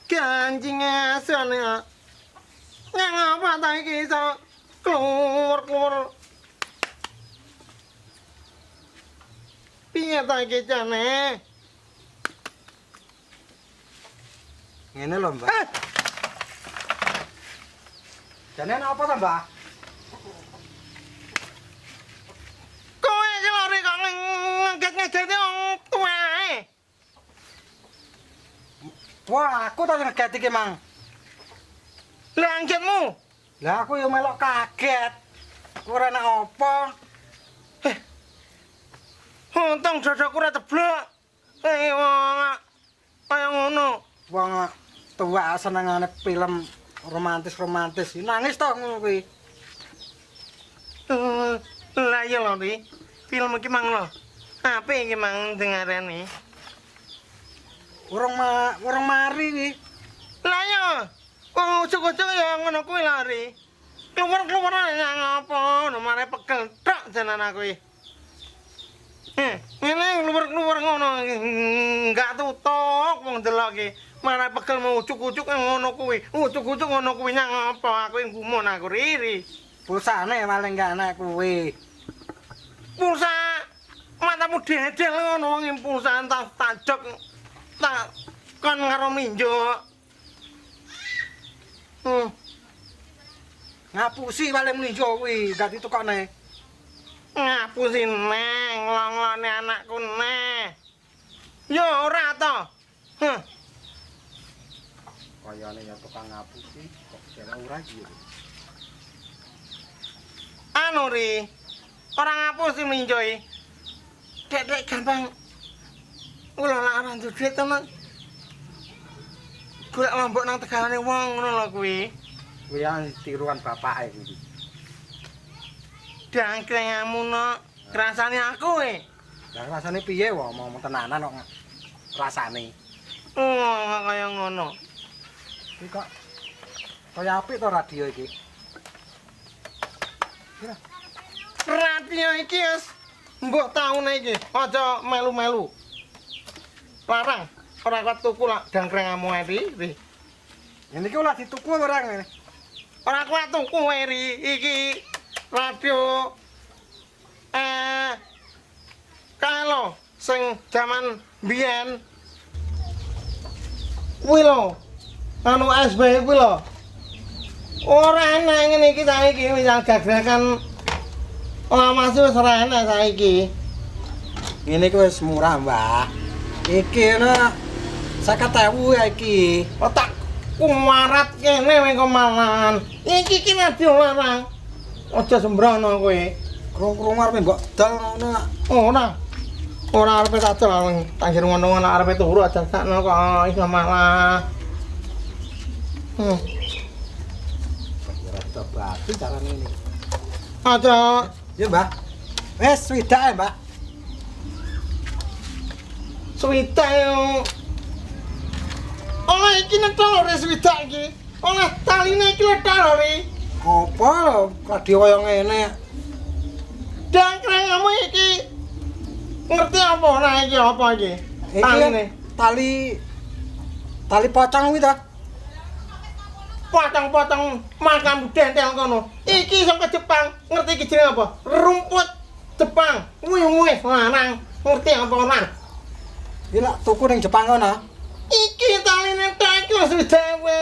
Ganjingnya sana. Yang apa tak iso keluar. Piye tak iki jane? Ngene lho, Mbak. Jane apa ta, Mbak? Kowe iki lari kok ngeget-ngegeti wong tuwae. Wah, aku tak ngeget iki, Mang. Lah anggetmu. Lah aku yo melok kaget. Ora enak apa? Untung dadaku ora ceblok. Wong kaya ngono. Wong tuwa senengane film romantis-romantis. Nangis to ngono kuwi. Lah iya lho, Ri. Film iki mang lho. Apik iki mang dengarane. Urung mari iki. Lah iya. Wong ucuk-ucuk ya ngono kuwi lho, Ri. Keluar-keluar nang apa, nomare pegel tok janan aku iki. Ngene keluar-keluar ngono enggak tutuk wong delok iki. Marah pegel mau ucuk-ucuk ngono kuwi. Ucuk-ucuk ngono kuwi nyang apa aku ngumun aku Riri. Pulsane paling gak enak kuwi. Pulsa matamu dedel ngono wong pulsa tak jok tak kon karo minjo. Ngapusi paling mlinjo kuwi, gak ditukokne. Ngapusi neng longlone anakku neh. Yo ora to. Kayane ya tukang ngapusi kok jare ora iki. Anu Ri, ora ngapusi minjoi. Dek gampang. Kula lak ora duwe duit tenan. Golek lombok nang tegalane wong ngono lho kuwi. Kuwi yang tiruan bapake kuwi. Dangklengamu no, rasane aku Lah rasane piye wae ngomong tenanan kok rasane. Kaya ngono. Iki kok kaya apik to radio iki. Radio iki wis mbok taune iki, aja melu-melu. Larang, ora kuat tuku lak dangklengamu Ri. Ngene iki ora dituku ora ngene. Ora kuat tuku Ri iki radio kalau sing jaman biyen kuwi lho anu SB kuwi lho ora enak ngene iki saiki wis gagakan lama wis ora enak saiki Ngene iki wis murah, Mbah. Iki ana 50.000 ya iki. otak kumarat kene wing kemalan iki ki radio larang aja sembrono kowe Krung-krung arep mbok dol ngono. ora arepe tak dol tanggir ngono arepe turu aja sakno kok iso malah Ora batu carane ini. aja Ya, Mbah. Wes swidak ya, Mbah. swidak yo oleh iki netel lho swidak iki oleh taline iki letak lho Ri Apa lho radio kaya ngene? dangkrengmu iki ngerti apa ora iki apa iki taline tali pocong kuwi ta? potong-potong makam dentel kono iki saka Jepang ngerti iki jenenge apa rumput Jepang wis larang ngerti apa ora Iki lak tuku ning Jepang kono. iki taline tak iki wis dewe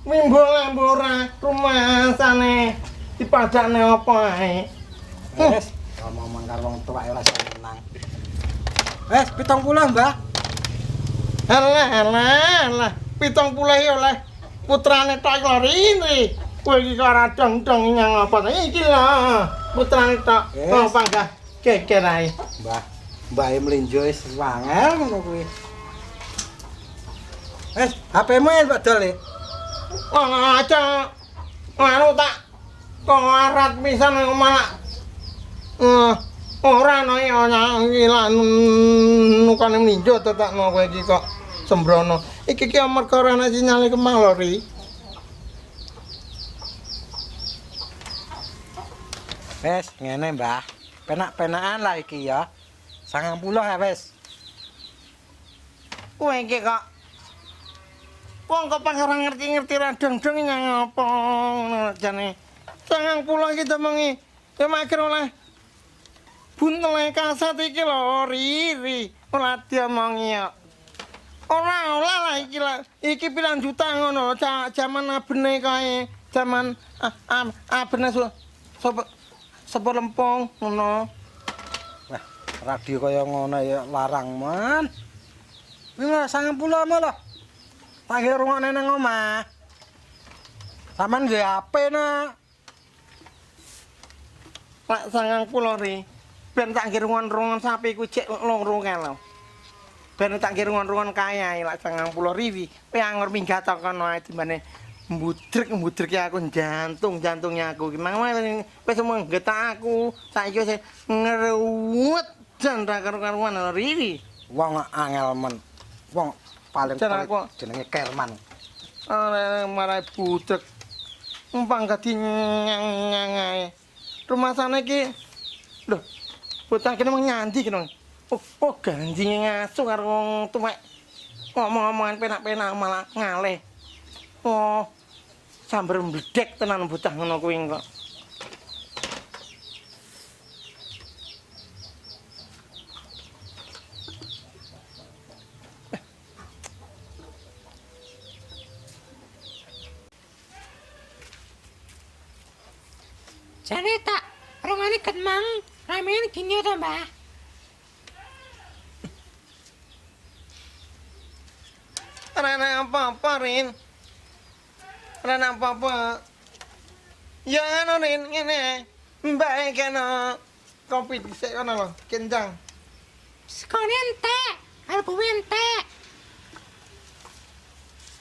mimbol-embora rumasane dipadakne apa ae Wes, ngomong karo wong tuwa ora seneng. Wes 70, Mbah. Alah 70 oleh putrane tok lho Ri. Kowe iki ora dong-dong nyang apa ta iki lho putrane tok. Oh panggah geger ae. Mbah mlinjo wis wangel ngono kuwi. Wes, HP-mu ya Mbak Dol. Aja anu tak korat pisan malah ora ana ngilang nukane mlinjo tetakno kowe iki kok sembrono. Iki ki mergo ora ana sinyale kemang lho Ri. Wes, ngene Mbah. Penak-penakan lah iki ya. 90 ya wes. Kowe iki kok Wong kok pangeran ngerti-ngerti ra dong-dong nyang apa ngono jane. 90 iki demengi. Ya mager oleh buntel kasat iki lho Riri. Ora diomongi ya. Ora lah iki lah. Iki pirang juta ngono. Jaman abene kae. Jaman abene sapa lempong ngono. Wah, radio kaya ngono ya larang man. Wis 90 malah. Tak kira rungokne nang omah. Saman nggih HP nak. Pak 90 ri. Ben tak ngirungan-rungan sapi ku cek loro kelo. Ben tak ngirungan-rungan kaya lak 90 riwi. Kowe anggur minggat kono ae timbane mbudrek ya aku jantungnya aku. Nang wis menggetak aku. Saiki wis ngeruwet jan ra karo-karuan riwi. Wong angel men. Wong paling jenenge Kerman. Marai budek. Umpang dadi nyang ae. Rumah sana iki lho, bocah kene mung nyandi kene. Oh ganjing ngaso karo wong tuwek. Ngomong-ngomongan penak-penak malah ngalih. Oh, sambar mbledek tenan bocah ngono kuwi kok. Jane tak rongane ketmang ramen gini to, Mbah. Rana apa-apa, Rin. Rana apa-apa. Ya anu Rin, ngene. Mbak kena kopi dhisik kono lho, kencang. Sekone entek, arep entek.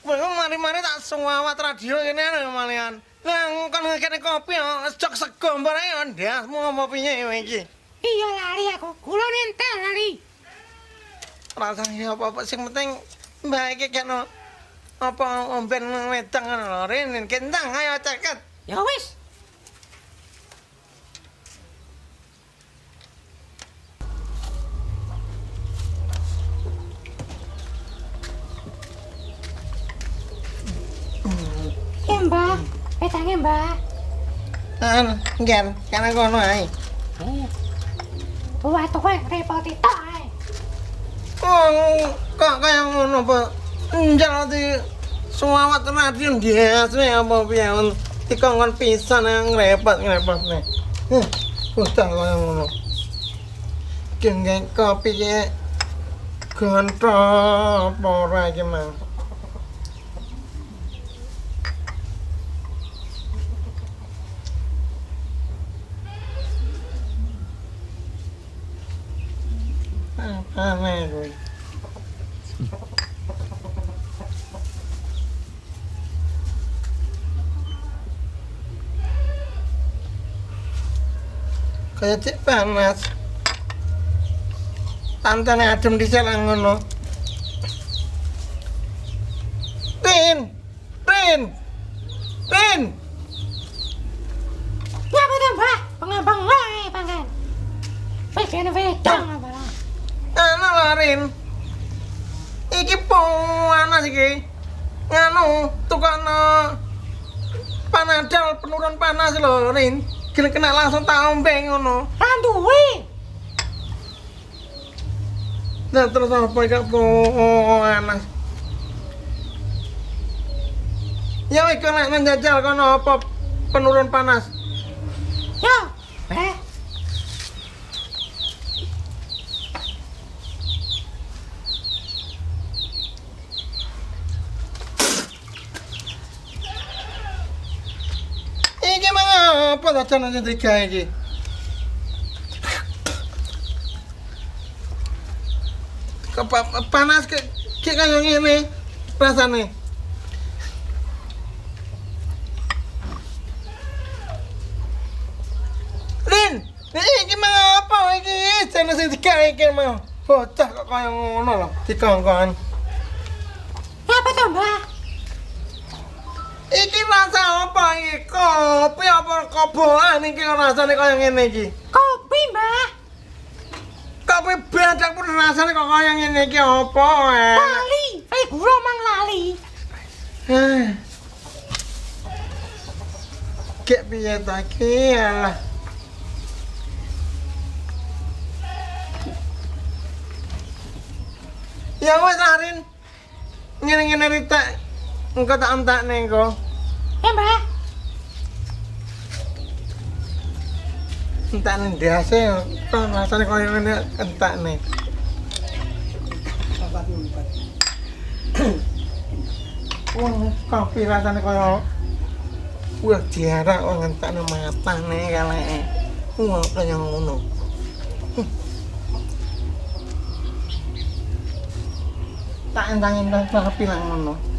Kowe mari-mari tak suwawat radio kene lho malian. Lah kon ngekene kopi yo jok sego mbare yo ndasmu apa piye kowe iki? Iya lali aku, kula entek lali. Rasane apa-apa sing penting mbak iki kena apa omben wedang ngono lho, Rin, kencang ayo ceket. Ya wis. Mbah, petange Mbah. Nggen, kana kono ae. Tuwa-tuwa repot tok ae. Oh, kok kaya ngono apa? Njal di suwawat radio ndiasne apa piye ngono. Dikongkon pisan yang ngrepot-ngrepotne. Udah kaya ngono. Geng kopi ki gonto apa ora iki mang. Aneh kuwi. Kayak cek panas. Tantane adem dhisik lah ngono. Rin. Ya betul Mbah, pengabang wae pangan. Wis kene wedang apa lah. Ana larin. Iki panas iki. Nganu tukana panadol penurun panas lho, Rin. Kena langsung tak ombe ngono. Ra duwe. Nah terus apa iki panas? Ya wis kena njajal kono apa penurun panas. Ya, Iki mang apa ta jenenge digawe iki? Panas ke kaya ngene rasane. Rin, iki mang apa iki? Jenenge sing digawe iki mang. Bocah kok kaya ngono lho, dikongkon. apa to Mbah? Iki rasa apa iki? Kopi apa koboan iki rasane kaya ngene iki? Kopi Mbah. Kopi badak pun rasane kok kaya ngene iki apa? Lali, gula mang lali. Gek piye ta iki? Alah. Ya wis Arin. Ngene-ngene Rita. Engko tak entakne engko. Mbah. Entakne ndase kok rasane koyo ngene entakne. Wong kopi rasane koyo wah diarak wong entakne matane kaleke. Wah kaya ngono. Tak entang-entang kopi lah ngono.